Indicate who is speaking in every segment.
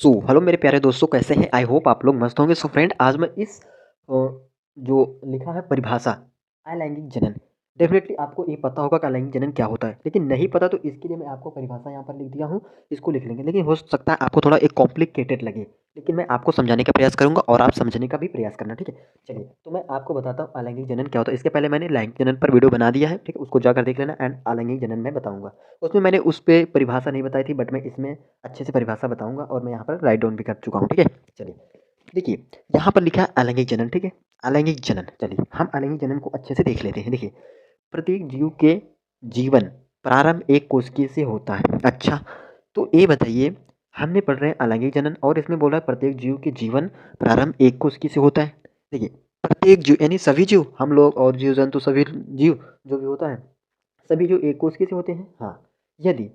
Speaker 1: Hello मेरे प्यारे दोस्तों, कैसे हैं? आई होप आप लोग मस्त होंगे। फ्रेंड, आज मैं इस जो लिखा है परिभाषा अलैंगिक जनन, डेफिनेटली आपको ये पता होगा कि अलैंगिक जनन क्या होता है, लेकिन नहीं पता तो इसके लिए मैं आपको परिभाषा यहाँ पर लिख दिया हूँ, इसको लिख लेंगे। लेकिन हो सकता है आपको थोड़ा एक कॉम्प्लिकेटेड लगे, लेकिन मैं आपको समझाने का प्रयास करूंगा और आप समझने का भी प्रयास करना, ठीक है? चलिए, तो मैं आपको बताता हूँ अलैंगिक जनन क्या होता है। इसके पहले मैंने लैंगिक जनन पर वीडियो बना दिया है, ठीक है? उसको जाकर देख लेना। एंड अलैंगिक जनन में बताऊंगा, उसमें मैंने उस पर परिभाषा नहीं बताई थी, बट मैं इसमें अच्छे से परिभाषा बताऊंगा और मैं यहाँ पर राइट डाउन भी कर चुका हूँ, ठीक है? चलिए, देखिए, यहाँ पर लिखा है अलैंगिक जनन, ठीक है? अलैंगिक जनन, चलिए हम अलैंगिक जनन को अच्छे से देख लेते हैं। देखिए, प्रत्येक जीव के जीवन प्रारंभ एक कोशिका से होता है। अच्छा, तो ये बताइए, हमने पढ़ रहे हैं अलैंगिक जनन और इसमें बोला है प्रत्येक जीव के जीवन प्रारंभ एक कोशिका से होता है। देखिए, प्रत्येक जीव यानी सभी जीव, हम लोग और जीव जंतु, सभी जीव जो भी होता है, सभी जो एक कोशिका से होते हैं। हाँ, यदि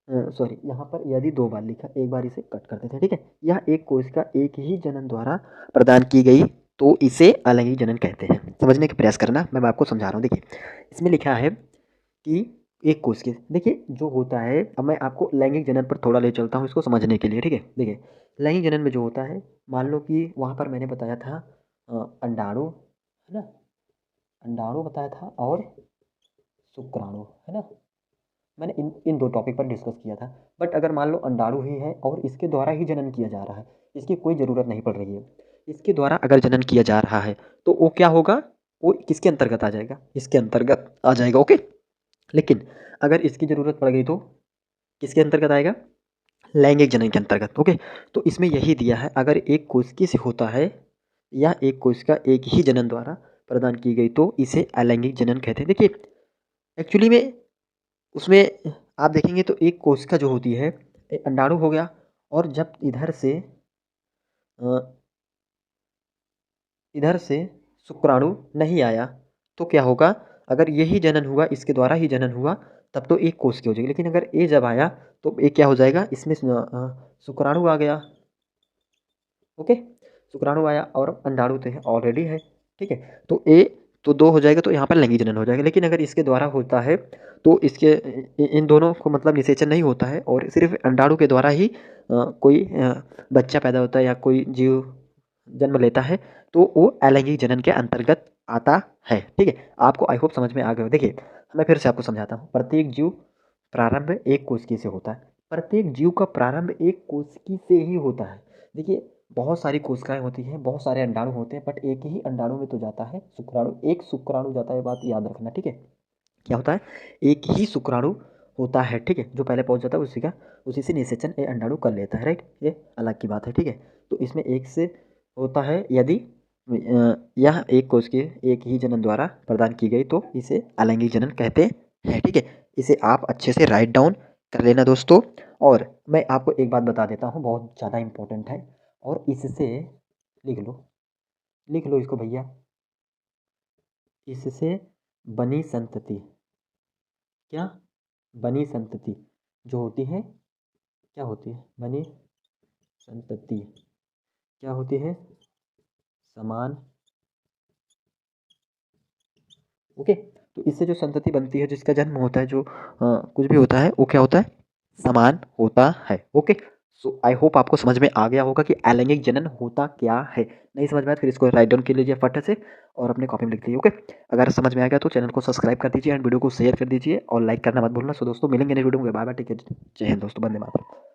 Speaker 1: सॉरी, यहाँ पर यदि दो बार लिखा, एक बार इसे कट कर देते हैं, ठीक है? यह एक कोशिका एक ही जनन द्वारा प्रदान की गई तो इसे अलैंगिक जनन कहते हैं। समझने का प्रयास करना, मैं आपको समझा रहा हूँ। देखिए, इसमें लिखा है कि एक कोशिका, देखिए जो होता है, अब मैं आपको लैंगिक जनन पर थोड़ा ले चलता हूँ इसको समझने के लिए, ठीक है? देखिए, लैंगिक जनन में जो होता है, मान लो कि वहाँ पर मैंने बताया था अंडाणु, है ना? अंडाणु बताया था और शुक्राणु, है ना? मैंने इन इन दो टॉपिक पर डिस्कस किया था। बट अगर मान लो अंडाणु ही है और इसके द्वारा ही जनन किया जा रहा है, इसकी कोई ज़रूरत नहीं पड़ रही है, इसके द्वारा अगर जनन किया जा रहा है, तो वो क्या होगा? वो किसके अंतर्गत आ जाएगा? इसके अंतर्गत आ जाएगा, ओके? लेकिन अगर इसकी ज़रूरत पड़ गई तो किसके अंतर्गत आएगा? लैंगिक जनन के अंतर्गत, ओके? तो इसमें यही दिया है, अगर एक कोशिका से होता है या एक कोशिका एक ही जनन द्वारा प्रदान की गई तो इसे अलैंगिक जनन कहते हैं। देखिए, एक्चुअली में उसमें आप देखेंगे तो एक कोशिका जो होती है, अंडाणु हो गया, और जब इधर से शुक्राणु नहीं आया तो क्या होगा? अगर यही जनन हुआ, इसके द्वारा ही जनन हुआ, तब तो एक कोशिका हो जाएगी। लेकिन अगर ए जब आया तो ए क्या हो जाएगा? इसमें शुक्राणु आ गया, ओके? शुक्राणु आया और अंडाणु तो ऑलरेडी है, ठीक है? तो ए तो दो हो जाएगा, तो यहाँ पर लैंगिक जनन हो जाएगा। लेकिन अगर इसके द्वारा होता है तो इसके इन दोनों को मतलब निषेचन नहीं होता है और सिर्फ अंडाणु के द्वारा ही कोई बच्चा पैदा होता है या कोई जीव जन्म लेता है, तो वो अलैंगिक जनन के अंतर्गत आता है, ठीक है? आपको आई होप समझ में आ गया हो। देखिए, मैं फिर से आपको समझाता हूँ। प्रत्येक जीव प्रारंभ एक कोशिका से होता है। प्रत्येक जीव का प्रारंभ एक कोशिका से ही होता है। देखिए, बहुत सारी कोशिकाएं होती हैं, बहुत सारे अंडाणु होते हैं, बट एक ही अंडाणु में तो जाता है शुक्राणु, एक शुक्राणु जाता है, बात याद रखना, ठीक है? क्या होता है? एक ही शुक्राणु होता है, ठीक है? जो पहले पहुंच जाता है उसी से निषेचन ए अंडाणु कर लेता है, राइट? ये अलग की बात है, ठीक है? तो इसमें एक से होता है, यदि यह एक कोश के एक ही जनन द्वारा प्रदान की गई तो इसे अलैंगिक जनन कहते हैं, ठीक है? इसे आप अच्छे से राइट डाउन कर लेना दोस्तों। और मैं आपको एक बात बता देता हूँ, बहुत ज़्यादा इम्पोर्टेंट है, और इससे लिख लो, लिख लो इसको भैया। इससे बनी संतति, क्या बनी संतति जो होती है, क्या होती है? बनी संतति क्या होती है? समान, ओके? तो इससे जो संतति बनती है, जिसका जन्म होता है, जो कुछ भी होता है, वो क्या होता है? समान होता है, ओके? सो आई होप आपको समझ में आ गया होगा कि अलैंगिक जनन होता क्या है। नहीं समझ में आया तो फिर इसको राइट डाउन कर लीजिए फट से और अपने कॉपी में लिख लीजिए, ओके? अगर समझ में आ गया तो चैनल को सब्सक्राइब कर दीजिए एंड वीडियो को शेयर कर दीजिए और लाइक करना मत भूलना। सो दोस्तों, मिलेंगे नेक्स्ट वीडियो में। बाय बाय, टेक केयर, जय हिंद दोस्तों, वंदे मातरम।